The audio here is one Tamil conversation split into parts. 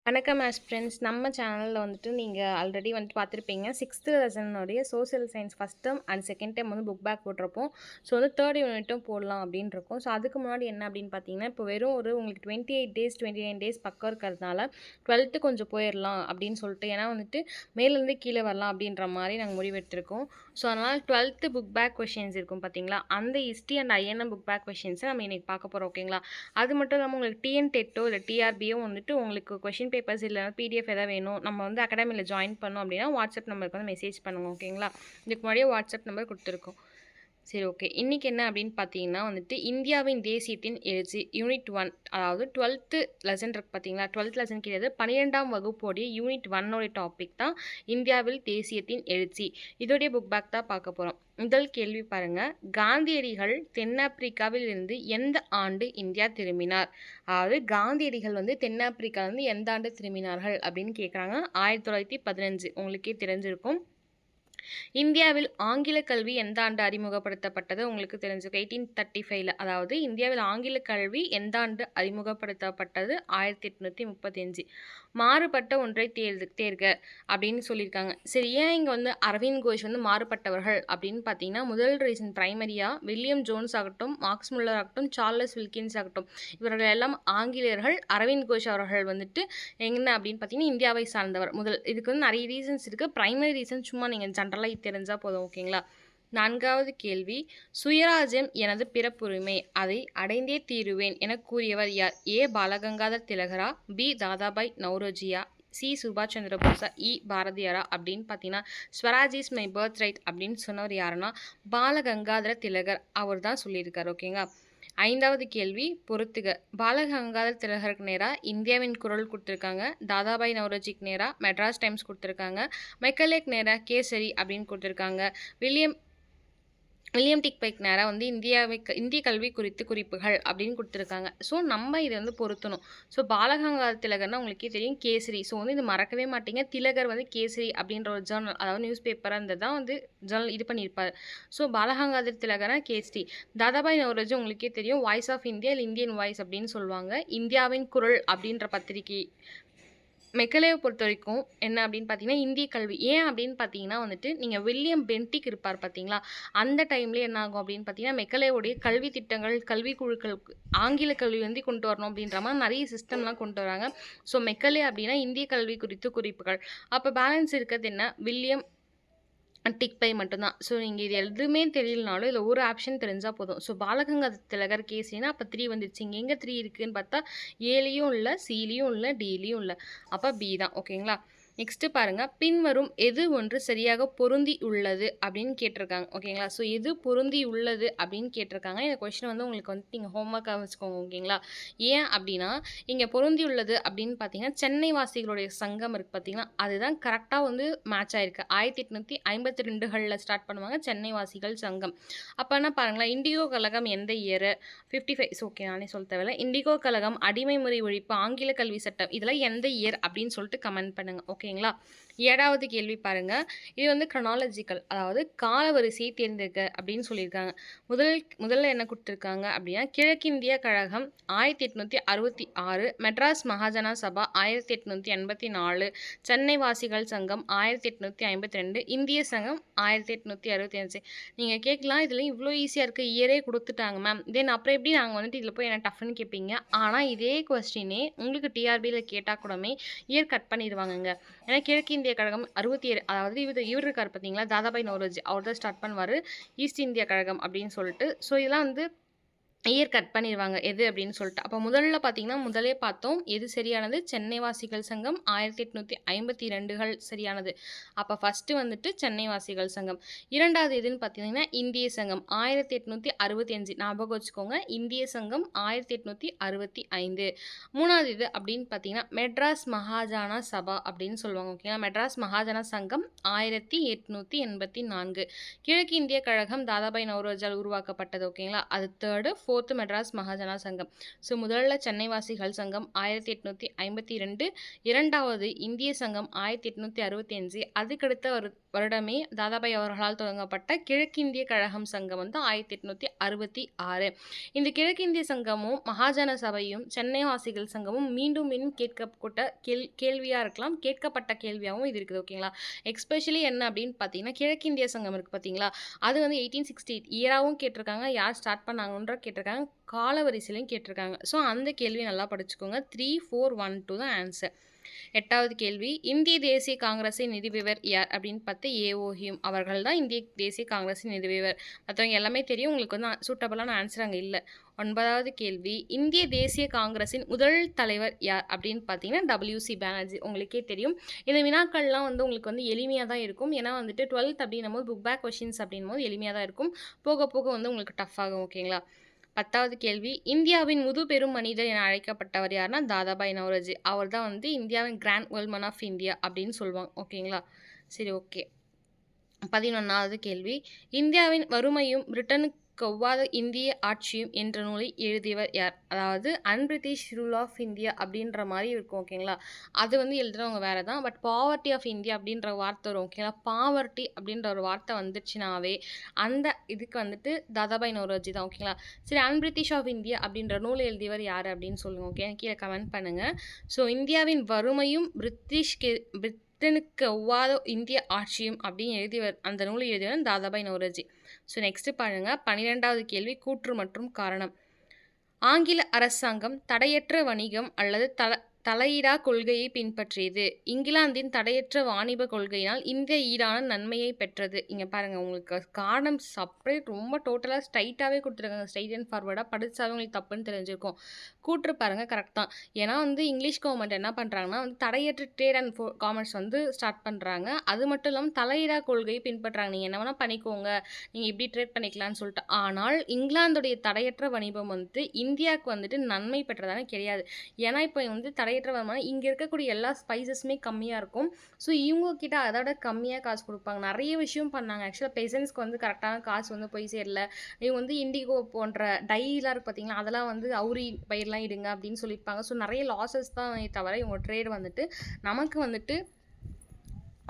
வணக்கம் ஃப்ரெண்ட்ஸ். நம்ம சேனலில் வந்துட்டு நீங்கள் ஆல்ரெடி வந்துட்டு பார்த்துருப்பீங்க. 6th லெசனுடைய social science first term and second time வந்து புக் பேக் போட்டிருப்போம். ஸோ வந்து தேர்ட் யூனிட்டும் போடலாம் அப்படின்னு இருக்கோம். ஸோ அதுக்கு முன்னாடி என்ன அப்படின்னு பார்த்தீங்கன்னா, இப்போ வெறும் உங்களுக்கு 28 டேஸ் 29 டேஸ் பக்கம் இருக்கிறதுனால 12th கொஞ்சம் போயிடலாம் அப்படின்னு சொல்லிட்டு, ஏன்னா வந்துட்டு மேலேருந்து கீழே வரலாம் அப்படின்ற மாதிரி நாங்கள் முடிவெடுத்திருக்கோம். ஸோ அதனால் 12th புக் பேக் கொஷின்ஸ் இருக்கும் பார்த்தீங்களா, அந்த history and INM book back கொஷின்ஸை நம்ம இன்றைக்கி பார்க்க போகிறோம். ஓகேங்களா? அது மட்டும் இல்லாமல் உங்களுக்கு டிஎன் டெட்டோ இல்லை டிஆர்பியோ வந்துட்டு உங்களுக்கு கொஷின் பேப்பர்ஸ் இல்லைனா பிடிஎஃப் எதாவது வேணும், நம்ம வந்து அகாடமியில் ஜாயின் பண்ணோம் அப்படின்னா வாட்ஸ்அப் நம்பருக்கு வந்து மெசேஜ் பண்ணுங்கள். ஓகேங்களா? இதுக்கு முன்னாடியே வாட்ஸ்அப் நம்பர் கொடுத்துருக்கோம். சரி, ஓகே. இன்றைக்கி என்ன அப்படின்னு பார்த்தீங்கன்னா வந்துட்டு இந்தியாவின் தேசியத்தின் எழுச்சி யூனிட் 1, அதாவது 12th லெசன் இருக்குது பார்த்தீங்களா, 12th லெசன் கிடையாது, 12ஆம் வகுப்போடைய யூனிட் 1ஓடைய டாபிக் தான் இந்தியாவில் தேசியத்தின் எழுச்சி. இதோடைய புக் பேக் தான் பார்க்க போகிறோம். முதல் கேள்வி பாருங்க. காந்தியடிகள் தென்னாப்பிரிக்காவில் இருந்து எந்த ஆண்டு இந்தியா திரும்பினார்? அதாவது காந்தியடிகள் வந்து தென்னாப்பிரிக்காவிலிருந்து எந்த ஆண்டு திரும்பினார்கள் அப்படின்னு கேட்குறாங்க. 1915. உங்களுக்கே தெரிஞ்சிருக்கும். இந்தியாவில் ஆங்கில கல்வி எந்த ஆண்டு அறிமுகப்படுத்தப்பட்டது? உங்களுக்கு தெரிஞ்சுக்கும். 1835. அதாவது இந்தியாவில் ஆங்கில கல்வி எந்த ஆண்டு அறிமுகப்படுத்தப்பட்டது? 1835. மாறுபட்ட ஒன்றை தேர்க அப்படின்னு சொல்லியிருக்காங்க. சரி, ஏன் இங்கே வந்து அரவிந்த் கோஷ் வந்து மாறுபட்டவர்கள் அப்படின்னு பார்த்தீங்கன்னா, முதல் ரீசன் பிரைமரியாக வில்லியம் ஜோன்ஸ் ஆகட்டும், மார்க்ஸ் முல்லர் ஆகட்டும், சார்லஸ் வில்கின்ஸ் ஆகட்டும், இவர்கள் எல்லாம் ஆங்கிலேயர்கள். அரவிந்த் கோஷ் அவர்கள் வந்துட்டு என்ன அப்படின்னு பார்த்தீங்கன்னா இந்தியாவை சார்ந்தவர். இதுக்கு வந்து நிறைய ரீசன்ஸ் இருக்குது. பிரைமரி ரீசன் சும்மா நீங்கள் ஜென்ரலாக தெரிஞ்சால் போதும். ஓகேங்களா? 4வது கேள்வி. சுயராஜ்யம் எனது பிறப்புரிமை, அதை அடைந்தே தீருவேன் என கூறியவர் யார்? ஏ பாலகங்காதர் திலகரா, பி தாதாபாய் நௌரோஜியா, சி சுபாஷ் சந்திர போஸா, இ பாரதியாரா அப்படின்னு பார்த்தீங்கன்னா Swaraj is my birth right அப்படின்னு சொன்னவர் யாருன்னா பாலகங்காதர திலகர். அவர் தான் சொல்லியிருக்கார். ஓகேங்களா? 5வது கேள்வி பொறுத்துக. பாலகங்காதர் திலகருக்கு நேராக இந்தியாவின் குரல் கொடுத்துருக்காங்க. தாதாபாய் நௌரோஜிக்கு நேராக மெட்ராஸ் டைம்ஸ் கொடுத்துருக்காங்க. மெக்கலேக்கு நேராக கேசரி அப்படின்னு கொடுத்துருக்காங்க. வில்லியம் டிக்பைக் நேராக வந்து இந்திய கல்வி குறித்து குறிப்புகள் அப்படின்னு கொடுத்துருக்காங்க. ஸோ நம்ம இதை வந்து பொருத்தணும். ஸோ பாலகங்காதர் திலகர்னா உங்களுக்கே தெரியும் கேசரி. ஸோ வந்து இது மறக்கவே மாட்டீங்க. திலகர் வந்து கேசரி அப்படின்ற ஒரு ஜேர்னல், அதாவது நியூஸ் பேப்பராக இருந்தது தான் வந்து ஜேர்னல் இது பண்ணியிருப்பார். ஸோ பாலகங்காதர் திலகர்னா கேசரி. தாதாபாய் நௌரோஜி உங்களுக்கே தெரியும், வாய்ஸ் ஆஃப் இந்தியா இல்லை இந்தியன் வாய்ஸ் அப்படின்னு சொல்லுவாங்க. இந்தியாவின் குரல் அப்படின்ற பத்திரிகை. மெக்கலேவை பொறுத்த வரைக்கும் என்ன அப்படின்னு பார்த்தீங்கன்னா இந்திய கல்வி. ஏன் அப்படின்னு பார்த்தீங்கன்னா வந்துட்டு நீங்கள் வில்லியம் பென்டிக் இருப்பார் பார்த்தீங்களா, அந்த டைம்லேயே என்ன ஆகும் அப்படின்னு பார்த்தீங்கன்னா மெக்கலேவுடைய கல்வி திட்டங்கள், கல்வி குழுக்களுக்கு ஆங்கில கல்வி வந்து கொண்டு வரணும் அப்படின்ற மாதிரி நிறைய சிஸ்டம்லாம் கொண்டு வராங்க. ஸோ மெக்கலே அப்படின்னா இந்திய கல்வி குறித்து குறிப்புகள். அப்போ பேலன்ஸ் இருக்கிறது என்ன? வில்லியம் டிக்பை மட்டும்தான். ஸோ நீங்கள் இது எதுவுமே தெரியலனாலும் இதில் ஒரு ஆப்ஷன் தெரிஞ்சால் போதும். ஸோ பாலகங்காதர் திலகர் கேசினா அப்போ 3 வந்துடுச்சு. இங்கே எங்கே 3 இருக்குதுன்னு பார்த்தா ஏலையும் இல்லை, சிலையும் இல்லை, டிலையும் இல்லை. அப்போ பி தான். ஓகேங்களா? நெக்ஸ்ட்டு பாருங்கள். பின்வரும் எது ஒன்று சரியாக பொருந்தி உள்ளது அப்படின்னு கேட்டிருக்காங்க. ஓகேங்களா? ஸோ எது பொருந்தி உள்ளது அப்படின்னு கேட்டிருக்காங்க. இந்த கொஸ்டின் வந்து உங்களுக்கு வந்து நீங்கள் ஹோம்ஒர்க்காக வச்சுக்கோங்க. ஓகேங்களா? ஏன் அப்படின்னா இங்கே பொருந்தி உள்ளது அப்படின்னு பார்த்தீங்கன்னா சென்னை வாசிகளுடைய சங்கம் இருக்குது பார்த்தீங்கன்னா, அதுதான் கரெக்டாக வந்து மேட்ச் ஆயிருக்கு. 1852களில் ஸ்டார்ட் பண்ணுவாங்க சென்னை வாசிகள் சங்கம். அப்போ என்ன பாருங்களேன், இண்டிகோ கழகம் எந்த இயர்? 55. ஓகே, நானே சொல்ல தேவையில்ல. இண்டிகோ கழகம், அடிமை முறை ஒழிப்பு, ஆங்கில கல்வி சட்டம், இதெல்லாம் எந்த இயர் அப்படின்னு சொல்லிட்டு கமெண்ட் பண்ணுங்கள். ஓகேங்களா? 7வது கேள்வி பாருங்க. இது வந்து க்ரோனாலஜிக்கல், அதாவது காலவரிசையை தேர்ந்தெடுக்க அப்படின்னு சொல்லியிருக்காங்க. முதல்ல என்ன கொடுத்துருக்காங்க அப்படின்னா கிழக்கிந்திய கழகம் 1866, மெட்ராஸ் மகாஜன சபா 1884, சென்னை வாசிகள் சங்கம் 1852, இந்திய சங்கம் 1865. நீங்கள் கேட்கலாம் இதில் இவ்வளோ ஈஸியாக இருக்குது, இயரே கொடுத்துட்டாங்க மேம், தென் அப்புறம் எப்படி நாங்கள் வந்துட்டு இதில் போய் என்ன டஃப்னு கேட்பீங்க. ஆனால் இதே கொஸ்டினே உங்களுக்கு டிஆர்பியில் கேட்டால் கூடமே இயர் கட் பண்ணிடுவாங்கங்க. ஏன்னா கிழக்கு இந்திய கழகம் 67, அதாவது இவர் இருக்கார் பார்த்தீங்களா, தாதாபாய் நௌரோஜி, அவர் தான் ஸ்டார்ட் பண்ணுவார் ஈஸ்ட் இந்திய கழகம் அப்படின்னு சொல்லிட்டு. ஸோ இதெல்லாம் வந்து இயர் கட் பண்ணிடுவாங்க எது அப்படின்னு சொல்லிட்டு. அப்போ முதல்ல பார்த்தீங்கன்னா முதலே பார்த்தோம் எது சரியானது? சென்னை வாசிகள் சங்கம் 1852 சரியானது. அப்போ ஃபஸ்ட்டு வந்துட்டு சென்னை வாசிகள் சங்கம். இரண்டாவது எதுன்னு பார்த்தீங்கன்னா இந்திய சங்கம் 1865. ஞாபகம் வச்சுக்கோங்க, இந்திய சங்கம் 1865. மூணாவது இது அப்படின்னு பார்த்தீங்கன்னா மெட்ராஸ் மகாஜன சபா அப்படின்னு சொல்லுவாங்க. ஓகேங்களா? மெட்ராஸ் மகாஜன சங்கம் 1884. கிழக்கு இந்திய கழகம் தாதாபாய் நௌரோஜால் உருவாக்கப்பட்டது. ஓகேங்களா? அது தேர்டு. 4th மெட்ராஸ் மகாஜனா சங்கம். ஸோ முதல்ல சென்னை வாசிகள் சங்கம் 1852, இரண்டாவது இந்திய சங்கம் 1865, அதுக்கடுத்த வருடமே தாதாபாய் அவர்களால் தொடங்கப்பட்ட கிழக்கிந்திய கழகம் சங்கம் வந்து 1866. இந்த கிழக்கிந்திய சங்கமும் மகாஜன சபையும் சென்னை வாசிகள் சங்கமும் மீண்டும் மீண்டும் கேட்கப்பட்ட கேள்வியாக இருக்கலாம், கேட்கப்பட்ட கேள்வியாகவும் இது இருக்குது. ஓகேங்களா. எக்ஸ்பெஷலி என்ன அப்படின்னு பார்த்தீங்கன்னா, கிழக்கிந்திய சங்கம் இருக்குது பார்த்தீங்களா, அது வந்து 1868 இயராகவும் கேட்டிருக்காங்க, யார் ஸ்டார்ட் பண்ணாங்கன்ற கேட்டிருக்காங்க, காலவரிசையிலையும் கேட்டிருக்காங்க. ஸோ அந்த கேள்வி நல்லா படிச்சுக்கோங்க. 3, 4, 1, 2 தான் ஆன்சர். 8வது கேள்வி, இந்திய தேசிய காங்கிரஸை நிறுவியவர் யார் அப்படின்னு பார்த்து ஏஓ ஹியூம் அவர்கள் தான் இந்திய தேசிய காங்கிரஸை நிறுவியவர். மற்றவங்க எல்லாமே தெரியும், உங்களுக்கு வந்து சூட்டபிளான ஆன்சர் அங்கே இல்லை. 9வது கேள்வி, இந்திய தேசிய காங்கிரஸின் முதல் தலைவர் யார் அப்படின்னு பார்த்தீங்கன்னா WC பானர்ஜி. உங்களுக்கே தெரியும், இந்த வினாக்கள்லாம் வந்து உங்களுக்கு வந்து எளிமையாக தான் இருக்கும். ஏன்னா வந்துட்டு 12th அப்படின்னும் போது புக் பேக் கொஷின்ஸ் அப்படின்னும் போது எளிமையாக தான் இருக்கும், போக போக வந்து உங்களுக்கு டஃப் ஆகும். ஓகேங்களா. 10வது கேள்வி, இந்தியாவின் முதுபெரும் மனிதர் என அழைக்கப்பட்டவர் யாருன்னா தாதாபாய் நௌரோஜி. அவர் தான் வந்து இந்தியாவின் கிராண்ட் ஓல்மன் ஆஃப் இந்தியா அப்படின்னு சொல்லுவாங்க. ஓகேங்களா. சரி, ஓகே. 11வது கேள்வி, இந்தியாவின் வறுமையும் பிரிட்டனுக்கு ஒவ்வாத இந்திய ஆட்சியும் என்ற நூலை எழுதியவர் யார்? அதாவது அன்பிரிட்டிஷ் ரூல் ஆஃப் இந்தியா அப்படின்ற மாதிரி இருக்கும். ஓகேங்களா. அது வந்து எழுதுறவங்க வேறு தான், பட் பாவர்ட்டி ஆஃப் இந்தியா அப்படின்ற வார்த்தை வரும். ஓகேங்களா. பாவர்ட்டி அப்படின்ற ஒரு வார்த்தை வந்துச்சுனாவே அந்த இதுக்கு வந்துட்டு தாதாபாய் நௌரோஜி தான். ஓகேங்களா. சரி, அன்பிரிட்டிஷ் ஆஃப் இந்தியா அப்படின்ற நூல் எழுதியவர் யார் அப்படின்னு சொல்லுங்கள். ஓகே, கீழே கமெண்ட் பண்ணுங்கள். ஸோ இந்தியாவின் வறுமையும் பிரிட்டனுக்கு ஒவ்வாத இந்திய ஆட்சியும் அப்படின்னு எழுதியவர், அந்த நூலை எழுதியவர் தாதாபாய் நௌரோஜி. ஸோ நெக்ஸ்ட் பாருங்க, 12வது கேள்வி, கூற்று மற்றும் காரணம். ஆங்கில அரசாங்கம் தடையற்ற வணிகம் அல்லது தலையிடா கொள்கையை பின்பற்றியது. இங்கிலாந்தின் தடையற்ற வாணிப கொள்கையினால் இந்திய ஈடான நன்மையை பெற்றது. இங்கே பாருங்கள், உங்களுக்கு காரணம் செப்பரேட் ரொம்ப டோட்டலாக ஸ்ட்ரைட்டாகவே கொடுத்துருக்காங்க. ஸ்ட்ரைட் அண்ட் ஃபார்வர்டாக படித்தாவே உங்களுக்கு தப்புன்னு தெரிஞ்சிருக்கும். கூற்று பாருங்கள் கரெக்ட் தான். ஏன்னா வந்து இங்கிலீஷ் கவர்மெண்ட் என்ன பண்ணுறாங்கன்னா வந்து தடையற்ற ட்ரேட் அண்ட் காமர்ஸ் வந்து ஸ்டார்ட் பண்ணுறாங்க. அது மட்டும் இல்லாமல் தலையிடா கொள்கையை பின்பற்றுறாங்க. நீங்கள் என்ன வேணால் பண்ணிக்கோங்க, நீங்கள் இப்படி ட்ரேட் பண்ணிக்கலாம்னு சொல்லிட்டு. ஆனால் இங்கிலாந்துடைய தடையற்ற வணிபம் வந்து இந்தியாவுக்கு வந்துட்டு நன்மை பெற்றதானே கிடையாது. ஏன்னா இப்போ வந்து தடையற்ற வருமானம், இங்கே இருக்கக்கூடிய எல்லா ஸ்பைசஸுமே கம்மியாக இருக்கும். ஸோ இவங்கக்கிட்ட அதோட கம்மியாக காசு கொடுப்பாங்க. நிறைய விஷயம் பண்ணாங்க. ஆக்சுவலாக பெசன்ஸ்க்கு வந்து கரெக்டான காசு வந்து போய் சேரல. இவங்க வந்து இண்டிகோ போன்ற டைலாம் இருக்குது பார்த்தீங்களா, அதெல்லாம் வந்து அவுரி பயிரெலாம் இடுங்க அப்படின்னு சொல்லியிருப்பாங்க. ஸோ நிறைய லாஸஸ் தான் தவிர இவங்க ட்ரேட் வந்துட்டு நமக்கு வந்துட்டு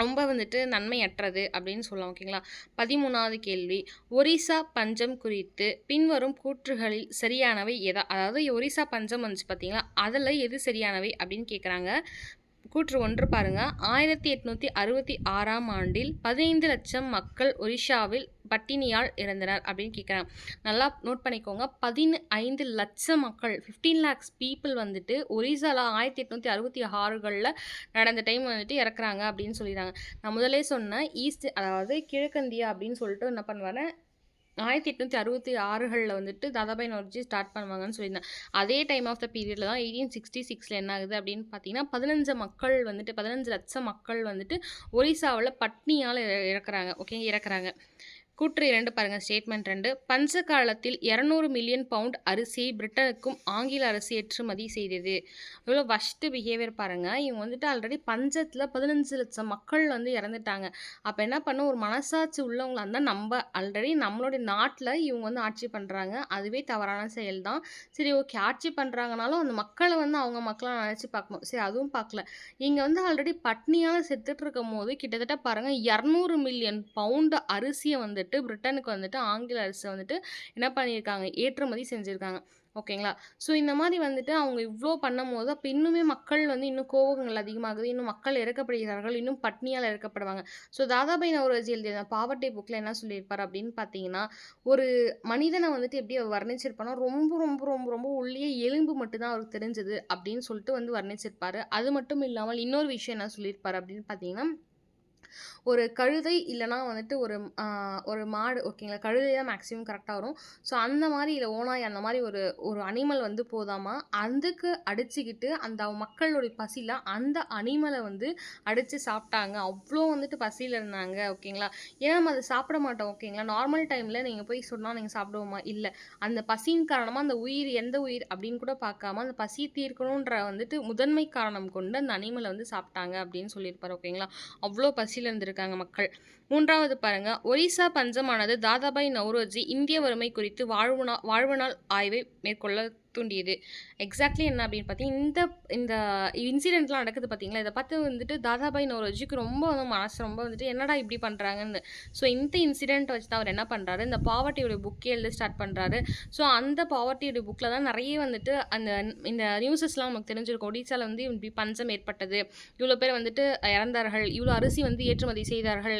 ரொம்ப வந்துட்டு நன்மையற்றது அப்படின்னு சொல்லலாம். ஓகேங்களா. 13வது கேள்வி, ஒரிசா பஞ்சம் குறித்து பின்வரும் கூற்றுகளில் சரியானவை எதா? அதாவது ஒரிசா பஞ்சம் வந்துச்சு பார்த்தீங்களா, அதில் எது சரியானவை அப்படின்னு கேட்குறாங்க. கூற்று 1 பாருங்க, 1866ஆம் ஆண்டில் 15 லட்சம் மக்கள் ஒரிஷாவில் பட்டினியால் இறந்தனர் அப்படின்னு கேட்குறாங்க. நல்லா நோட் பண்ணிக்கோங்க, 15 லட்சம் மக்கள், 15 lakhs பீப்புள் வந்துட்டு ஒரிசாவில் 1866களில் நடந்த டைம் வந்துட்டு இறக்குறாங்க அப்படின்னு சொல்லிடுறாங்க. நான் முதலே சொன்னேன், ஈஸ்ட் அதாவது கிழக்கிந்தியா அப்படின்னு சொல்லிட்டு என்ன பண்ணுவாங்க, 1866களில் வந்துட்டு தாதாபாய் நௌரோஜி ஸ்டார்ட் பண்ணுவாங்கன்னு சொல்லியிருந்தேன். அதே டைம் ஆஃப் த பீரியடில் தான் 1866 என்ன ஆகுது அப்படின்னு பார்த்தீங்கன்னா 15 லட்சம் மக்கள் வந்துட்டு ஒரிசாவில் பட்னியால் இறக்குறாங்க. ஓகே, இறக்குறாங்க. கூற்று 2 பாருங்கள், ஸ்டேட்மெண்ட் 2, பஞ்ச காலத்தில் 200 மில்லியன் பவுண்ட் அரிசியை பிரிட்டனுக்கும் ஆங்கில அரசு ஏற்றுமதி செய்தது. இவ்வளோ வஷ்டு பிஹேவியர் பாருங்கள். இவங்க வந்துட்டு ஆல்ரெடி பஞ்சத்தில் 15 லட்சம் மக்கள் வந்து இறந்துட்டாங்க. அப்போ என்ன பண்ணும், ஒரு மனசாட்சி உள்ளவங்களா இருந்தால் நம்ம ஆல்ரெடி நம்மளுடைய நாட்டில் இவங்க வந்து ஆட்சி பண்ணுறாங்க, அதுவே தவறான செயல் தான். சரி, ஓகே, ஆட்சி பண்ணுறாங்கனாலும் அந்த மக்களை வந்து அவங்க மக்களாக நினச்சி பார்க்கணும். சரி, அதுவும் பார்க்கல. இங்கே வந்து ஆல்ரெடி பட்னியால் செத்துட்டு இருக்கும் போது கிட்டத்தட்ட பாருங்கள் 200 மில்லியன் பவுண்டு அரிசியை வந்துட்டு பிரிட்டனுக்கு வந்துட்டு ஆங்கில அரசு வந்துட்டு என்ன பண்ணியிருக்காங்க, ஏற்றுமதி செஞ்சுருக்காங்க. ஓகேங்களா. ஸோ இந்த மாதிரி வந்துட்டு அவங்க இவ்வளோ பண்ணும் போது அப்போ இன்னுமே மக்கள் வந்து இன்னும் கோபங்கள் அதிகமாகுது, இன்னும் மக்கள் இறக்கப்படுகிறார்கள், இன்னும் பட்னியால் இறக்கப்படுவாங்க. ஸோ தாதாபாய் நௌரோஜி எழுதிய பாவர்ட்டி புக்கில் என்ன சொல்லியிருப்பார் அப்படின்னு பார்த்தீங்கன்னா, ஒரு மனிதனை வந்துட்டு எப்படி வர்ணிச்சிருப்பானா, ரொம்ப ரொம்ப ரொம்ப ரொம்ப உள்ளே எலும்பு மட்டும்தான் அவருக்கு தெரிஞ்சது அப்படின்னு சொல்லிட்டு வந்து வர்ணிச்சிருப்பார். அது மட்டும் இல்லாமல் இன்னொரு விஷயம் என்ன சொல்லியிருப்பார் அப்படின்னு பார்த்தீங்கன்னா, ஒரு கழுதை இல்லைனா வந்துட்டு ஒரு மாடு. ஓகேங்களா. கழுதை தான் மேக்ஸிமம் கரெக்டாக வரும். ஸோ அந்த மாதிரி இல்லை ஓனாய் அந்த மாதிரி ஒரு அனிமல் வந்து போதாமா, அதுக்கு அடிச்சுக்கிட்டு அந்த மக்களுடைய பசியில் அந்த அனிமலை வந்து அடித்து சாப்பிட்டாங்க. அவ்வளோ வந்துட்டு பசியில் இருந்தாங்க. ஓகேங்களா. ஏன்னா நம்ம அதை சாப்பிட மாட்டோம். ஓகேங்களா. நார்மல் டைமில் நீங்கள் போய் சொன்னால் நீங்கள் சாப்பிடுவோமா, இல்லை. அந்த பசியின் காரணமாக அந்த உயிர் எந்த உயிர் அப்படின்னு கூட பார்க்காம அந்த பசி தீர்க்கணுன்ற வந்துட்டு முதன்மை காரணம் கொண்டு அந்த அனிமலை வந்து சாப்பிட்டாங்க அப்படின்னு சொல்லியிருப்பார். ஓகேங்களா. அவ்வளோ பசி அதிர்ச்சியில இருந்திருக்காங்க மக்கள். 3வது பாருங்க, ஒரிஸ்சா பஞ்சமானது தாதாபாய் நௌரோஜி இந்திய வறுமை குறித்து வாழ்வுநாள் ஆய்வை மேற்கொள்ள தூண்டியது. எக்ஸாக்ட்லி என்ன அப்படின்னு பார்த்தீங்கன்னா, இந்த இந்த இன்சிடென்ட்லாம் நடக்குது பார்த்தீங்களா, இத பார்த்து வந்துட்டு தாதாபாய் நௌரோஜிக்கு ரொம்ப வந்து மனசு ரொம்ப வந்துட்டு என்னடா இப்படி பண்றாங்கன்னு. ஸோ இந்த இன்சிடென்ட் வச்சு தான் அவர் என்ன பண்றாரு, இந்த பாவர்ட்டியோட புக்கே எழுத ஸ்டார்ட் பண்றாரு. ஸோ அந்த பாவர்ட்டியோட புக்ல தான் நிறைய வந்துட்டு இந்த நியூஸஸ்லாம் நமக்கு தெரிஞ்சிருக்கும். ஒடிசால வந்து இப்படி பஞ்சம் ஏற்பட்டது, இவ்வளோ பேர் வந்துட்டு இறந்தார்கள், இவ்வளோ அரிசி வந்து ஏற்றுமதி செய்தார்கள்,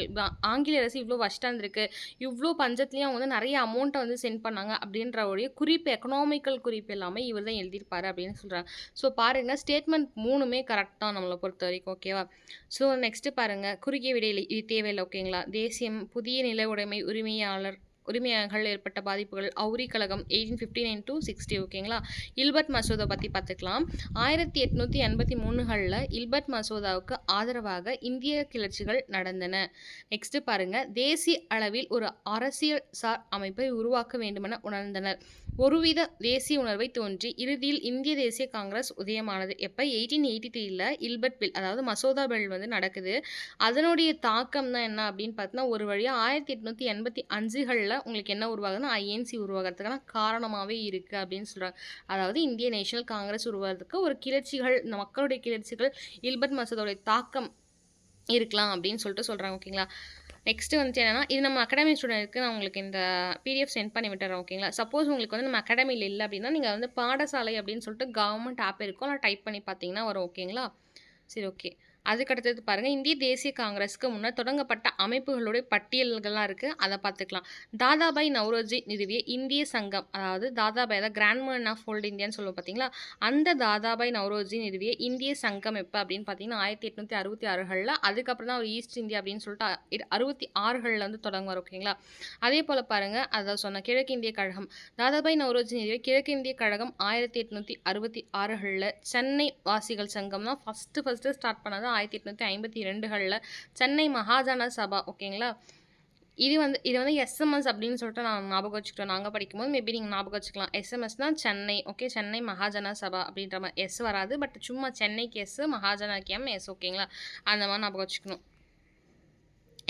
ஆங்கில அரசு இவ்வளோ வஷ்டாந்திருக்கு, இவ்வளோ பஞ்சத்துலேயும் அவங்க வந்து நிறைய அமௌண்ட்டை வந்து சென்ட் பண்ணாங்க அப்படின்ற ஒரு குறிப்பு, எக்கனாமிக்கல் குறிப்பு எல்லாமே இவர் தான் எழுதியிருப்பாரு அப்படின்னு சொல்கிறாங்க. ஸோ பாருங்க, ஸ்டேட்மெண்ட் 3மே கரெக்ட் தான் நம்மளை பொறுத்த வரைக்கும். ஓகேவா? ஸோ நெக்ஸ்ட் பாருங்க, குறுகிய விடையில இது தேவையில்லை. ஓகேங்களா? தேசியம், புதிய நில உடைமை உரிமையாளர்கள் ஏற்பட்ட பாதிப்புகள், அவுரி கழகம் 1859 to 60. ஓகேங்களா? இல்பர்ட் மசோதா பற்றி பார்த்துக்கலாம். 1883களில் இல்பர்ட் மசோதாவுக்கு ஆதரவாக இந்திய கிளர்ச்சிகள் நடந்தன. நெக்ஸ்ட் பாருங்க, தேசிய அளவில் ஒரு அரசியல் சார் அமைப்பை உருவாக்க வேண்டுமென உணர்ந்தனர். ஒருவித தேசிய உணர்வை தோன்றி இறுதியில் இந்திய தேசிய காங்கிரஸ் உதயமானது. எப்போ? 1883ல் இல்பர்ட் பில், அதாவது மசோதா பில் வந்து நடக்குது. அதனுடைய தாக்கம் தான் என்ன அப்படின்னு பார்த்தீங்கன்னா, ஒரு வழியாக 1885களில் உங்களுக்கு என்ன உருவாகுதுன்னா, ஐஎன்சி உருவாகிறதுக்கான காரணமாகவே இருக்குது அப்படின்னு சொல்கிறாங்க. அதாவது இந்திய நேஷனல் காங்கிரஸ் உருவாகிறதுக்கு ஒரு கிளர்ச்சிகள், இந்த மக்களுடைய கிளர்ச்சிகள், இல்பர்ட் மசோதாவுடைய தாக்கம் இருக்கலாம் அப்படின்னு சொல்லிட்டு சொல்கிறாங்க. ஓகேங்களா? நெக்ஸ்ட் வந்துட்டு என்னன்னா, இது நம்ம அகாடமி ஸ்டூடெண்ட்க்கு நான் உங்களுக்கு இந்த பிடிஎஃப் சென்ட் பண்ணி விட்டுறேன். ஓகேங்களா? சப்போஸ் உங்களுக்கு வந்து நம்ம அகாடமியில் இல்லை அப்படின்னா, நீங்கள் வந்து பாடசாலை அப்படின்னு சொல்லிட்டு கவர்மெண்ட் ஆப் இருக்கும், நான் டைப் பண்ணி பார்த்தீங்கன்னா வரும். ஓகேங்களா? சரி, ஓகே. அதுக்கடுத்தது பாருங்கள், இந்திய தேசிய காங்கிரஸுக்கு முன்னர் தொடங்கப்பட்ட அமைப்புகளுடைய பட்டியல்கள்லாம் இருக்குது, அதை பார்த்துக்கலாம். தாதாபாய் நௌரோஜி நிறுவிய இந்திய சங்கம், அதாவது தாதாபாய் தான் கிராண்ட்மேன் ஆஃப் ஓல்டு இந்தியான்னு சொல்லுவோம் பார்த்தீங்களா, அந்த தாதாபாய் நௌரோஜி நிறுவிய இந்திய சங்கம் எப்போ அப்படின்னு பார்த்தீங்கன்னா 1866களில். அதுக்கப்புறம் தான் ஒரு ஈஸ்ட் இந்தியா அப்படின்னு சொல்லிட்டு 66களில் வந்து தொடங்குவார். ஓகேங்களா? அதே போல் பாருங்கள், அதான் சொன்ன கிழக்கிந்திய கழகம், தாதாபாய் நௌரோஜி நிறுவிய கிழக்கிந்திய கழகம் 1866களில் சென்னை வாசிகள் சங்கம் தான் ஃபஸ்ட்டு ஸ்டார்ட் பண்ணது. 1852களில் சென்னை மகாஜன சபா. ஓகேங்களா? இது வந்து எஸ்எம்எஸ் அப்படின்னு சொல்லிட்டு நான் ஞாபகம் வச்சுக்கிட்டோம். நாங்கள் படிக்கும்போது மேபி நீங்கள் ஞாபகம் வச்சுக்கலாம். எஸ்எம்எஸ் தான் சென்னை. ஓகே, சென்னை மகாஜன சபா அப்படின்ற மாதிரி எஸ் வராது, பட் சும்மா சென்னைக்கு எஸ், மகாஜனாக்கு எம், எஸ். ஓகேங்களா? அந்த மாதிரி ஞாபகம் வச்சுக்கணும்.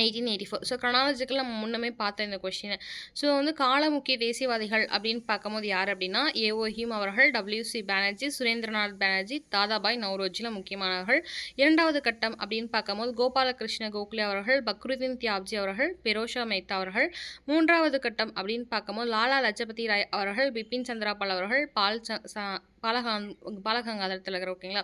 1884. ஸோ க்ரொனாலஜிக்கல் நம்ம முன்னமே பார்த்த இந்த கொஷினை. ஸோ வந்து கால முக்கிய தேசியவாதிகள் அப்படின்னு பார்க்கும்போது யார் அப்படின்னா, ஏஓ ஹியூம் அவர்கள், டபிள்யூசி பானர்ஜி, சுரேந்திரநாத் பானர்ஜி, தாதாபாய் நௌரோஜியில் முக்கியமானவர்கள். 2வது கட்டம் அப்படின்னு பார்க்கும்போது கோபாலகிருஷ்ண கோகலே அவர்கள், பக்ருதீன் தியாப்ஜி அவர்கள், பெரோஷா மேத்தா அவர்கள். 3வது கட்டம் அப்படின்னு பார்க்கும்போது லாலா லஜபதி ராய் அவர்கள், பிபின் சந்திராபால் அவர்கள், பாலகங்காதர் திலகர். ஓகேங்களா?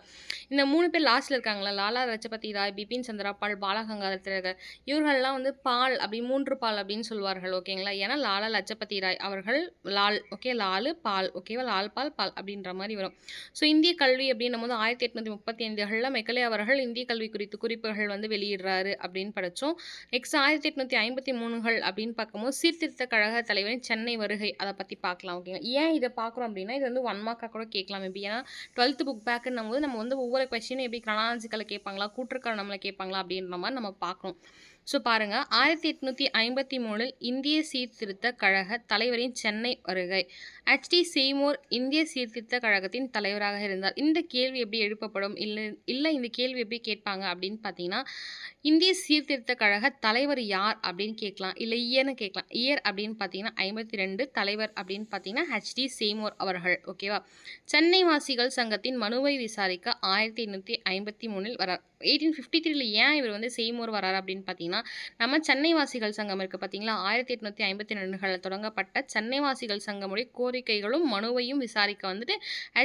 இந்த 3 பேர் லாஸ்ட்டில் இருக்காங்களா, லாலா லஜபதி ராய், பிபின் சந்திராபால், பாலகங்காதர் திலகர், இவர்கள்லாம் வந்து பால் அப்படி 3 பால் அப்படின்னு சொல்லுவார்கள். ஓகேங்களா? ஏன்னா லாலா லஜபதி ராய் அவர்கள் லால், ஓகே, லாலு பால், ஓகேவா, லால் பால் பால் அப்படின்ற மாதிரி வரும். ஸோ இந்திய கல்வி அப்படின்னும் போது 1835களில் மெக்கலே அவர்கள் இந்திய கல்வி குறித்து குறிப்புகள் வந்து வெளியிடுறாரு அப்படின்னு படித்தோம். நெக்ஸ்ட் 1853கள் அப்படின்னு பார்க்கும்போது சீர்திருத்த கழக தலைவரின் சென்னை வருகை, அதை பற்றி பார்க்கலாம். ஓகேங்களா? ஏன் இதை பார்க்குறோம் அப்படின்னா, இது வந்து 1 மார்க்காக கூட கேட்கலாம் மேபி. ஏன்னா 12th புக் பேக்குன்னும் போது நம்ம வந்து ஒவ்வொரு கொஸ்டினும் எப்படி க்ரொனாலஜிக்கலில் கேட்பாங்களா, கூற்றுக்காரணமில் கேட்பாங்களா அப்படின்ற மாதிரி நம்ம பார்க்கணும். ஸோ பாருங்கள், 1853 இந்திய சீர்திருத்த கழக தலைவரின் சென்னை வருகை. HD செய்மோர் இந்திய சீர்திருத்த கழகத்தின் தலைவராக இருந்தார். இந்த கேள்வி எப்படி எழுப்பப்படும், இல்லை இந்த கேள்வி எப்படி கேட்பாங்க அப்படின்னு பார்த்தீங்கன்னா, இந்திய சீர்திருத்த கழக தலைவர் யார் அப்படின்னு கேட்கலாம், இல்லை இயர்னு கேட்கலாம். இயர் அப்படின்னு பார்த்தீங்கன்னா 52, தலைவர் அப்படின்னு பார்த்தீங்கன்னா HD செய்மோர் அவர்கள். ஓகேவா? சென்னை வாசிகள் சங்கத்தின் மனுவை விசாரிக்க 1853 வரார். 1853 ஏன் இவர் வந்து செய்மோர் வரார் அப்படின்னு பார்த்தீங்கன்னா, நம்ம சென்னை வாசிகள் சங்கம் இருக்குது பார்த்தீங்களா, 1852களில் தொடங்கப்பட்ட சென்னை வாசிகள் சங்கமுடைய கோரிக்கைகளும் மனுவையும் விசாரிக்க வந்துட்டு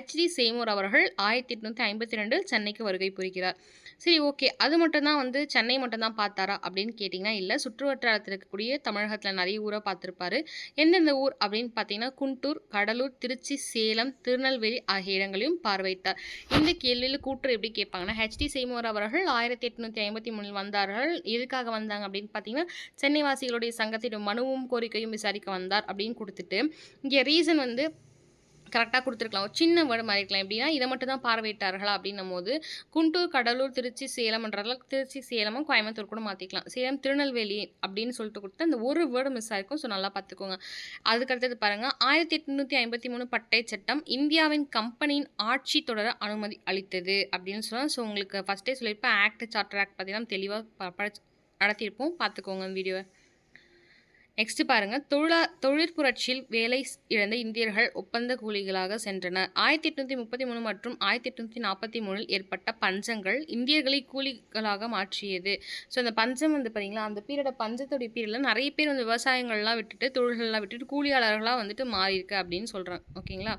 HD செய்மோர் அவர்கள் 1852 சென்னைக்கு வருகை புரிகிறார். சரி, ஓகே. அது மட்டும்தான் வந்து சென்னை மட்டும்தான் பார்த்தாரா அப்படின்னு கேட்டிங்கன்னா இல்லை, சுற்று வட்டாரத்தில் இருக்கக்கூடிய தமிழகத்தில் நிறைய ஊரை பார்த்துருப்பாரு. எந்தெந்த ஊர் அப்படின்னு பார்த்தீங்கன்னா, குண்டூர், கடலூர், திருச்சி, சேலம், திருநெல்வேலி ஆகிய இடங்களையும் பார்வையிட்டார். இந்த கேள்வியில் கூற்று எப்படி கேட்பாங்கன்னா, HD செய்மோர் அவர்கள் 1853 வந்தார்கள். எதுக்காக வந்தாங்க அப்படின்னு பார்த்தீங்கன்னா, சென்னை வாசிகளுடைய சங்கத்தின் மனுவும் கோரிக்கையும் விசாரிக்க வந்தார் அப்படின்னு கொடுத்துட்டு, இங்கே ரீசன் வந்து கரெக்டாக கொடுத்துருக்கலாம், ஒரு சின்ன வேர்டு மாறிக்கலாம். எப்படின்னா, இதை மட்டும் தான் பார்வையிட்டார்களா அப்படின்னும் போது குண்டூர், கடலூர், திருச்சி, சேலம்ன்றதுல திருச்சி, சேலமும் கோயம்புத்தூர் கூட மாற்றிக்கலாம். சேலம், திருநெல்வேலி அப்படின்னு சொல்லிட்டு கொடுத்து அந்த ஒரு வேர்டு மிஸ் ஆயிருக்கும். ஸோ நல்லா பார்த்துக்கோங்க. அதுக்கடுத்தது பாருங்கள், 1853 பட்டை சட்டம் இந்தியாவின் கம்பெனியின் ஆட்சி தொடர அனுமதி அளித்தது அப்படின்னு சொன்னால், ஸோ உங்களுக்கு ஃபஸ்ட்டே சொல்லியிருப்பேன், ஆக்ட், சார்ட்டர் ஆக்ட் பார்த்தீங்கன்னா தெளிவாக நடத்தியிருப்போம். பார்த்துக்கோங்க அந்த வீடியோவை. நெக்ஸ்ட் பாருங்க. தொழிற்புரட்சியில் வேலை இழந்த இந்தியர்கள் ஒப்பந்த கூலிகளாக சென்றனர். 1833 மற்றும் 1843 ஏற்பட்ட பஞ்சங்கள் இந்தியர்களை கூலிகளாக மாற்றியது. ஸோ அந்த பஞ்சம் வந்து பார்த்தீங்களா, அந்த பஞ்சத்துடைய பீரியடில் நிறைய பேர் வந்து விவசாயங்கள்லாம் விட்டுட்டு தொழில்கள்லாம் விட்டுட்டு கூலியாளர்களாக வந்துட்டு மாறியிருக்கு அப்படின்னு சொல்கிறாங்க. ஓகேங்களா.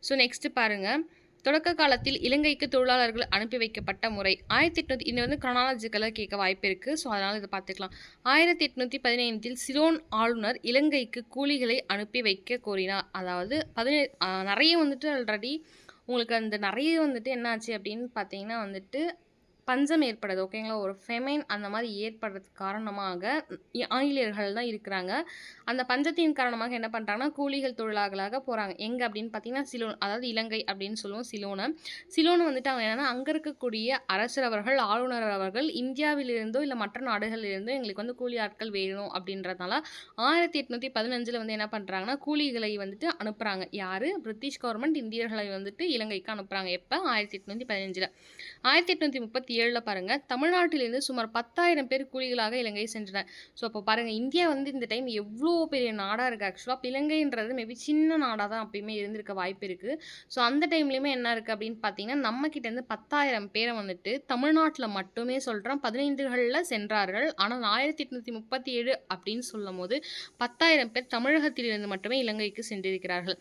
ஸோ நெக்ஸ்ட் பாருங்கள். தொடக்க காலத்தில் இலங்கைக்கு தொழிலாளர்கள் அனுப்பி வைக்கப்பட்ட முறை 1800 இது வந்து க்ரோனாலஜிக்கலாக கேட்க வாய்ப்பு இருக்குது. ஸோ அதனால் இதை பார்த்துக்கலாம். 1815 சிலோன் ஆளுநர் இலங்கைக்கு கூலிகளை அனுப்பி வைக்க கோரினார். அதாவது நிறைய வந்துட்டு ஆல்ரெடி உங்களுக்கு அந்த நிறைய வந்துட்டு என்னாச்சு அப்படின்னு பார்த்தீங்கன்னா வந்துட்டு பஞ்சம் ஏற்படுது. ஓகேங்களா. ஒரு ஃபெமைன் அந்த மாதிரி ஏற்படுறதுக்கு காரணமாக ஆங்கிலேயர்கள் தான் இருக்கிறாங்க. அந்த பஞ்சத்தின் காரணமாக என்ன பண்ணுறாங்கன்னா கூலிகள் தொழிலாளர்களாக போகிறாங்க. எங்கே அப்படின்னு பார்த்தீங்கன்னா சிலோன், அதாவது இலங்கை அப்படின்னு சொல்லுவோம் சிலோனை வந்துட்டு அவங்க என்னென்னா அங்கே இருக்கக்கூடிய அரசர் அவர்கள், ஆளுநர் அவர்கள் இந்தியாவிலிருந்தோ இல்லை மற்ற நாடுகளிலிருந்தோ எங்களுக்கு வந்து கூலி ஆட்கள் வேணும் அப்படின்றதுனால 1815 வந்து என்ன பண்ணுறாங்கன்னா கூலிகளை வந்துட்டு அனுப்புகிறாங்க. யார்? பிரிட்டிஷ் கவர்மெண்ட் இந்தியர்களை வந்துட்டு இலங்கைக்கு அனுப்புகிறாங்க. எப்போ? 1815. 1837 பாருங்க, தமிழ்நாட்டிலிருந்து சுமார் 10,000 பேர் கூலிகளாக இலங்கை சென்றனர். ஸோ அப்போ பாருங்க, இந்தியா வந்து இந்த டைம் எவ்வளோ பெரிய நாடாக இருக்குது. ஆக்சுவலாக இப்போ இலங்கைன்றது மேபி சின்ன நாடாக தான் அப்பயுமே இருந்திருக்க வாய்ப்பு இருக்குது. ஸோ அந்த டைம்லையுமே என்ன இருக்குது அப்படின்னு பார்த்தீங்கன்னா, நம்ம கிட்டேருந்து 10,000 பேரை வந்துட்டு தமிழ்நாட்டில் மட்டுமே சொல்கிறோம் 15களில் சென்றார்கள். ஆனால் 1837 அப்படின்னு சொல்லும் போது 10,000 பேர் தமிழகத்திலிருந்து மட்டுமே இலங்கைக்கு சென்றிருக்கிறார்கள்.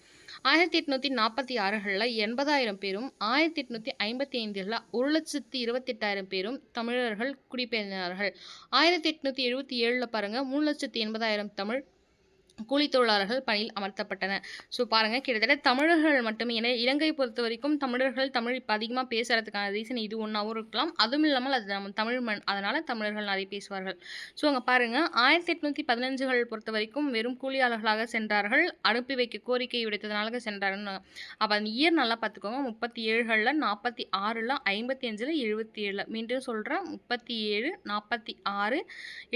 1846களில் 80,000 பேரும் 1855ல் 1,28,000 பேரும் தமிழர்கள் குடிபெயர்ந்தார்கள். 1877 பாருங்க 3,80,000 தமிழ் கூலி தொழிலாளர்கள் பணியில் அமர்த்தப்பட்டனர். ஸோ பாருங்கள், கிட்டத்தட்ட தமிழர்கள் மட்டுமே. ஏன்னா இலங்கை பொறுத்த வரைக்கும் தமிழ் இப்போ அதிகமாக பேசுகிறதுக்கான ரீசன் இது ஒன்றாவும் இருக்கலாம். அதுவும் இல்லாமல் அது நம்ம தமிழ் மண், அதனால் தமிழர்கள் நிறைய பேசுவார்கள். ஸோ அங்கே பாருங்கள், 1815 பொறுத்த வரைக்கும் வெறும் கூலியாளர்களாக சென்றார்கள். அனுப்பி வைக்க கோரிக்கை விடுத்ததுனால சென்றார்கள். அப்போ அந்த இயர் நல்லா பார்த்துக்கோங்க. 37, 46, 55, 77. மீண்டும் சொல்கிறேன், 37, 46,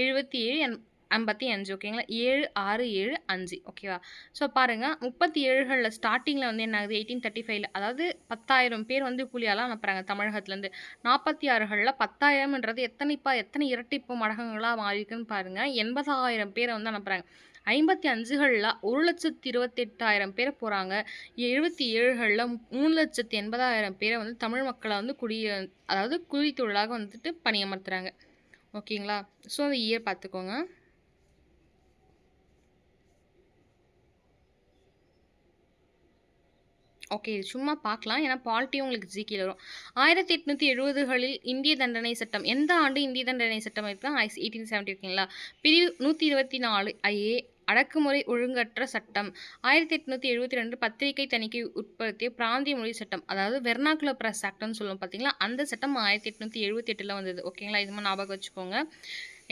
77, 55. ஓகேங்களா. 7, 6, 7, 5. ஓகேவா. ஸோ பாருங்கள், 37களில் ஸ்டார்டிங்கில் வந்து என்ன ஆகுது, 1835 அதாவது 10,000 பேர் வந்து கூலியாலாம் அனுப்புகிறாங்க தமிழகத்துலேருந்து. 46களில் 10,000ன்றது எத்தனை இரட்டிப்பு மடங்குகளாக மாறிஇருக்குன்னு பாருங்கள். 80,000 பேரை வந்து அனுப்புகிறாங்க. 55களில் 1,28,000 பேரை போகிறாங்க. 77களில் 3,80,000 பேரை வந்து தமிழ் மக்களை வந்து அதாவது கூலி தொழிலாக வந்துட்டு பணியமர்த்துறாங்க. ஓகேங்களா. ஸோ அந்த இயர் பார்த்துக்கோங்க. ஓகே, இது சும்மா பார்க்கலாம். ஏன்னா பாலிட்டியும் உங்களுக்கு ஜிகேல வரும். 1870களில் இந்திய தண்டனை சட்டம். எந்த ஆண்டு இந்திய தண்டனை சட்டம் இருக்குன்னா 1870. ஓகேங்களா. பிரிவு 124 IA அடக்குமுறை ஒழுங்கற்ற சட்டம். 1872 பத்திரிகை தணிக்கை உட்படுத்திய பிராந்திய மொழி சட்டம், அதாவது வெர்னாக்குலர் பிரஸ் ஆக்ட்னு சொல்லுவோம் பார்த்தீங்களா, அந்த சட்டம் 1878 வந்தது. ஓகேங்களா. இது மாதிரி ஞாபகம் வச்சுக்கோங்க.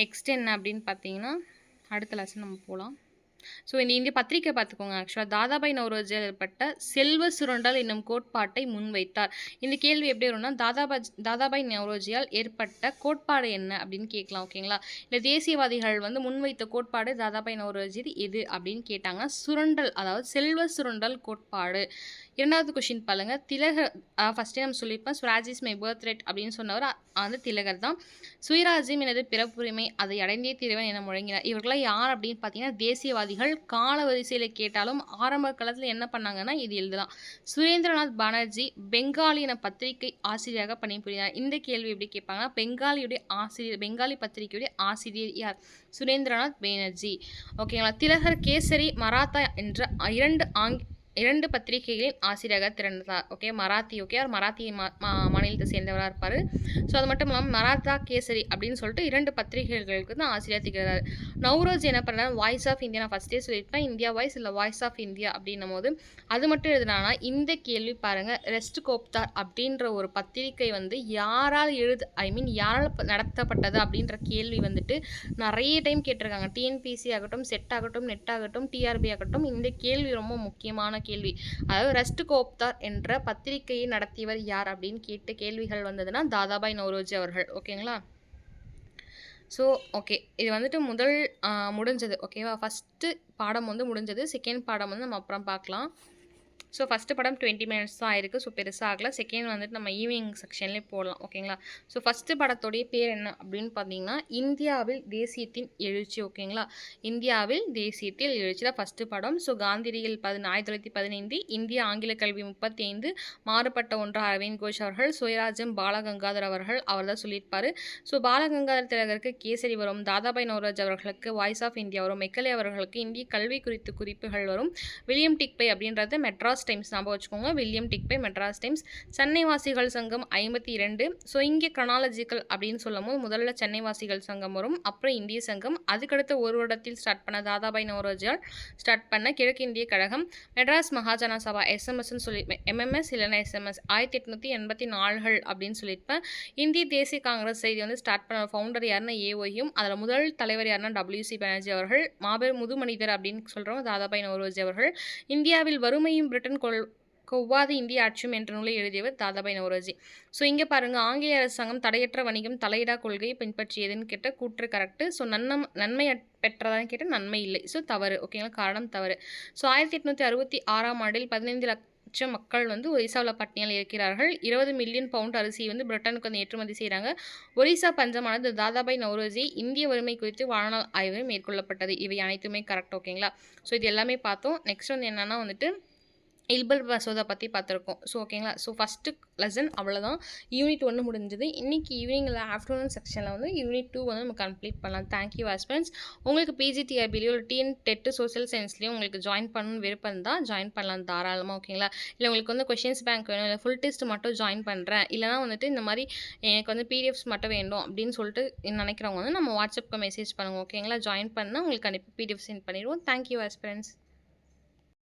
நெக்ஸ்ட் என்ன அப்படின்னு பார்த்தீங்கன்னா, அடுத்த லெசன் நம்ம போகலாம். ஸோ இந்த இந்திய பத்திரிகை பார்த்துக்கோங்க. ஆக்சுவலாக தாதாபாய் நௌரோஜியால் ஏற்பட்ட செல்வ சுரண்டல் என்னும் கோட்பாட்டை முன்வைத்தார். இந்த கேள்வி எப்படி வரும்னா, தாதாபாய் நௌரோஜியால் ஏற்பட்ட கோட்பாடு என்ன அப்படின்னு கேட்கலாம். ஓகேங்களா. இல்லை தேசியவாதிகள் வந்து முன்வைத்த கோட்பாடு தாதாபாய் நௌரோஜி எது அப்படின்னு கேட்டாங்க. சுரண்டல், அதாவது செல்வ சுரண்டல் கோட்பாடு. இரண்டாவது கொஷின் பாருங்க. திலகர், ஃபஸ்ட்டே நம்ம சொல்லியிருப்பேன், Swaraj is my birth right அப்படின்னு சொன்னவர் வந்து திலகர் தான். சுயராஜ்யம் எனது பிறப்புரிமை, அதை அடைந்தே தீர்வேன் என முழங்கினார். இவர்களாம் யார் அப்படின்னு பார்த்தீங்கன்னா தேசியவாதிகள். கால வரிசையில் கேட்டாலும் ஆரம்ப காலத்தில் என்ன பண்ணாங்கன்னா இது எழுதலாம். சுரேந்திரநாத் பானர்ஜி பெங்காலி என பத்திரிகை ஆசிரியராக பணிபுரிந்தார். இந்த கேள்வி எப்படி கேட்பாங்கன்னா, பெங்காலி பத்திரிகையுடைய ஆசிரியர் யார்? சுரேந்திரநாத் பானர்ஜி. ஓகேங்களா. திலகர் கேசரி, மராத்தா என்ற இரண்டு பத்திரிகைகளின் ஆசிரியராக திறந்தார். ஓகே, மராத்தி. ஓகே, மராத்தி மாநிலத்தை சேர்ந்தவராக இருப்பார். ஸோ அது மட்டும் இல்லாமல் மராத்தா கேசரி அப்படின்னு சொல்லிட்டு 2 பத்திரிகைகளுக்கு தான் ஆசிரியர் திகழ்கிறார். நௌரோஜி என்ன பண்ணுறாரு, வாய்ஸ் ஆஃப் இந்தியா, நான் ஃபஸ்ட்டே சொல்லியிருப்பேன், இந்தியா வாய்ஸ் இல்லை வாய்ஸ் ஆஃப் இந்தியா அப்படின்னும் போது அது மட்டும் எழுதுனானா இந்த கேள்வி பாருங்கள். ரெஸ்ட் கோப்தார் அப்படின்ற ஒரு பத்திரிகை வந்து யாரால் யாரால் நடத்தப்பட்டது அப்படின்ற கேள்வி வந்துட்டு நிறைய டைம் கேட்டிருக்காங்க. டிஎன்பிசி ஆகட்டும், செட் ஆகட்டும், நெட் ஆகட்டும், டிஆர்பி ஆகட்டும். இந்த கேள்வி ரொம்ப முக்கியமான கேள்வி. அதாவது ரெஸ்ட் கோப்தார் என்ற பத்திரிகையை நடத்தியவர் யார் அப்படின்னு கேட்டு கேள்விகள் வந்ததுன்னா தாதாபாய் நௌரோஜி அவர்கள். ஓகேங்களா. ஸோ ஓகே, இது வந்துட்டு முடிஞ்சது. ஓகேவா. ஃபஸ்ட்டு பாடம் வந்து முடிஞ்சது. செகண்ட் பாடம் வந்து நம்ம அப்புறம் பார்க்கலாம். ஸோ ஃபஸ்ட்டு படம் 20 மினிட்ஸ் தான் ஆயிருக்கு. ஸோ பெருசா ஆகல. செகண்ட் வந்துட்டு நம்ம ஈவினிங் செக்ஷன்லேயே போடலாம். ஓகேங்களா? ஸோ ஃபஸ்ட்டு படத்தோடைய பேர் என்ன அப்படின்னு பார்த்தீங்கன்னா, இந்தியாவில் தேசியத்தின் எழுச்சி. ஓகேங்களா? இந்தியாவில் தேசியத்தில் எழுச்சி தான் ஃபஸ்ட்டு படம். ஸோ காந்தியடிகள் 1915, இந்திய ஆங்கில கல்வி 35, மாறுபட்ட ஒன்று அரவிந்த் கோஷ் அவர்கள், சுயராஜ்யம் பாலகங்காதர் அவர்கள் அவர் தான் சொல்லியிருப்பாரு. ஸோ பாலகங்காதர் திலகருக்கு கேசரி வரும், தாதாபாய் நவரோஜ் அவர்களுக்கு வாய்ஸ் ஆஃப் இந்தியா வரும், மெக்கலே அவர்களுக்கு இந்திய கல்வி குறித்து குறிப்புகள் வரும், வில்லியம் டிக்பை அப்படின்றது மெட்ராஸ் டைம்ஸ் ஞாபகம் வச்சுக்கோங்க. William Digby Madras Times. Chennai வாசிகள் சங்கம் 52. ஸோ இங்கே க்ரனாலஜிக்கல் அப்படின்னு சொல்லும்போது முதல்ல சென்னை வாசிகள் சங்கம் வரும், அப்புறம் இந்திய சங்கம், அதுக்கடுத்து ஒரு வருடத்தில் ஸ்டார்ட் பண்ண தாதாபாய் நவரோஜியால் ஸ்டார்ட் பண்ண கிழக்கு இந்திய கழகம், மெட்ராஸ் மகாஜன சபா எஸ்எம்எஸ்ன்னு சொல்லி எம்எம்எஸ் இல்லைன்னா எஸ்எம்எஸ் 1884 அப்படின்னு சொல்லியிருப்பேன். இந்திய தேசிய காங்கிரஸ் செய்தி வந்து ஸ்டார்ட் பண்ண ஃபவுண்டர் யாருன்னா ஏஓயும், அதில் முதல் தலைவர் யாருன்னா டபிள்யூசி பானர்ஜி அவர்கள், மாபெரும் முது மனிதர் அப்படின்னு சொல்கிறவங்க தாதாபாய் நவரோஜி அவர்கள், இந்தியாவில் வறுமையும் பிரிட்டன் கொவ்வாத இந்திய ஆட்சியும் என்ற நூலை எழுதியவர் தாதாபாய் நவரோஜி. ஸோ இங்கே பாருங்கள், ஆங்கிலேய அரசாங்கம் தடையற்ற வணிகம் தலையிடா கொள்கையை பின்பற்றியதுன்னு கேட்ட கூற்று கரெக்டு. ஸோ நன்மை பெற்றதான்னு கேட்டால் நன்மை இல்லை. ஸோ தவறு. ஓகேங்களா? காரணம் தவறு. ஸோ 1866ஆம் ஆண்டில் 15 லட்சம் மக்கள் வந்து ஒரிசாவில் பட்டினியால் இருக்கிறார்கள். 20 மில்லியன் பவுண்ட் அரிசி வந்து பிரிட்டனுக்கு வந்து ஏற்றுமதி செய்கிறாங்க. ஒரிசா பஞ்சமானது தாதாபாய் நவரோஜி இந்திய வறுமை குறித்து வாழ்நாள் ஆய்வு மேற்கொள்ளப்பட்டது. இவை அனைத்துமே கரெக்ட். ஓகேங்களா? ஸோ இது எல்லாமே பார்த்தோம். நெக்ஸ்ட் வந்து என்னென்னா வந்துட்டு இல்பல் மசோதா பற்றி பார்த்துருக்கோம். ஸோ ஓகேங்களா? ஸோ ஃபஸ்ட்டு லெசன் அவ்வளோதான். யூனிட் 1 முடிஞ்சது. இன்றைக்கி ஈவினிங்கில் ஆஃப்டர்நூன் செக்ஷனில் வந்து யூனிட் 2 வந்து நம்ம கம்ப்ளீட் பண்ணலாம். Thank you husbands. உங்களுக்கு பிஜிடிஆர்பிலையோ இல்லை டிஎன் டெட்டு சோஷியல் சயின்ஸ்லேயும் உங்களுக்கு ஜாயின் பண்ணணும்னு விருப்பம் இருந்தால் ஜாயின் பண்ணலாம் தாராளமாக. ஓகேங்களா? இல்லை உங்களுக்கு வந்து கொஷின்ஸ் பேங்க் வேணும், இல்லை ஃபுல் டெஸ்ட் மட்டும் ஜாயின் பண்ணுறேன், இல்லைனா வந்துட்டு இந்த மாதிரி எனக்கு வந்து பிடிஎஃப்ஸ் மட்டும் வேண்டும் அப்படின்னு சொல்லிட்டு நினைக்கிறவங்க வந்து நம்ம வாட்ஸ்அப்புக்கு மெசேஜ் பண்ணுங்கள். ஓகேங்களா? ஜாயின் பண்ணால் உங்களுக்கு கண்டிப்பாக பிடிஎஃப் சென்ட் பண்ணிடுவோம். Thank you husbands.